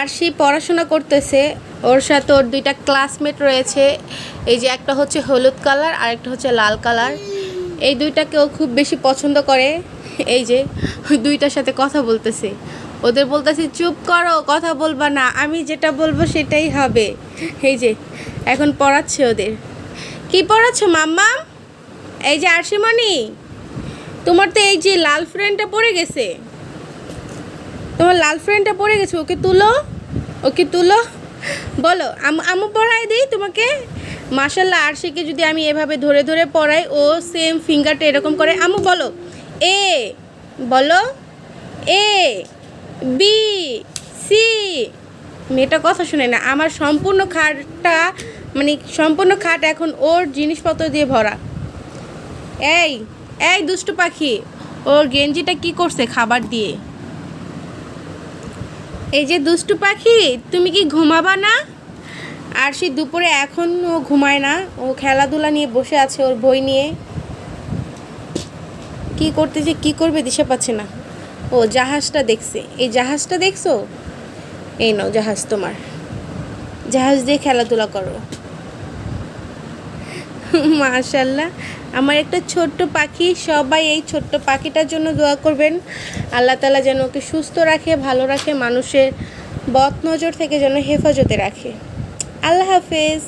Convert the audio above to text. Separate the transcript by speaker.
Speaker 1: আরশি পড়াশোনা করতেছে। ওর সাথে ওর দুইটা ক্লাসমেট রয়েছে। এই যে একটা হচ্ছে হলুদ কালার আর একটা হচ্ছে লাল কালার। এই দুইটাকে ও খুব বেশি পছন্দ করে। এই যে দুইটার সাথে কথা বলতেছে। ওদের বলতেছি চুপ করো, কথা বলবা না, আমি যেটা বলবো সেটাই হবে। এই যে এখন পড়াচ্ছে ওদের। কি পড়াচ্ছ মাম্মা? এই যে আরশিমণি, তোমার তো এই যে লাল ফ্রেন্ডটা পড়ে গেছে। তোমার লাল ফ্রেন্ডটা পড়ে গেছে, ওকে তুলো, ওকে তুলো। বলো আমু পড়াই দিই তোমাকে। মাশাল্লাহ, আরশিকে যদি আমি এভাবে ধরে ধরে পড়াই, ও সেম ফিঙ্গারটা এরকম করে। আমু বলো এ, বলো এ বি সি। মেয়েটা কথা শুনে না। আমার সম্পূর্ণ খাটটা, মানে সম্পূর্ণ খাট এখন ওর জিনিসপত্র দিয়ে ভরা। এই এই দুষ্টু পাখি, ওর গেঞ্জিটা কি করছে খাবার দিয়ে। এই যে দুষ্টু পাখি, তুমি কি ঘুমাবা না? আর সে দুপুরে এখন ও ঘুমায় না, ও খেলাধুলা নিয়ে বসে আছে ওর বই নিয়ে। কি করতেছে, কি করবে দিশা পাচ্ছে না। ও জাহাজটা দেখছে। এই জাহাজটা দেখছো? এই নাও জাহাজ তোমার, জাহাজ দিয়ে খেলাধুলা করো। মাশাল্লাহ, আমার একটা ছোট্ট পাখি। সবাই এই ছোট্ট পাখিটার জন্য দোয়া করবেন। আল্লাহ তাআলা যেন ওকে সুস্থ রাখে, ভালো রাখে, মানুষের বদ নজর থেকে যেন হেফাজতে রাখে। আল্লাহ হাফেজ।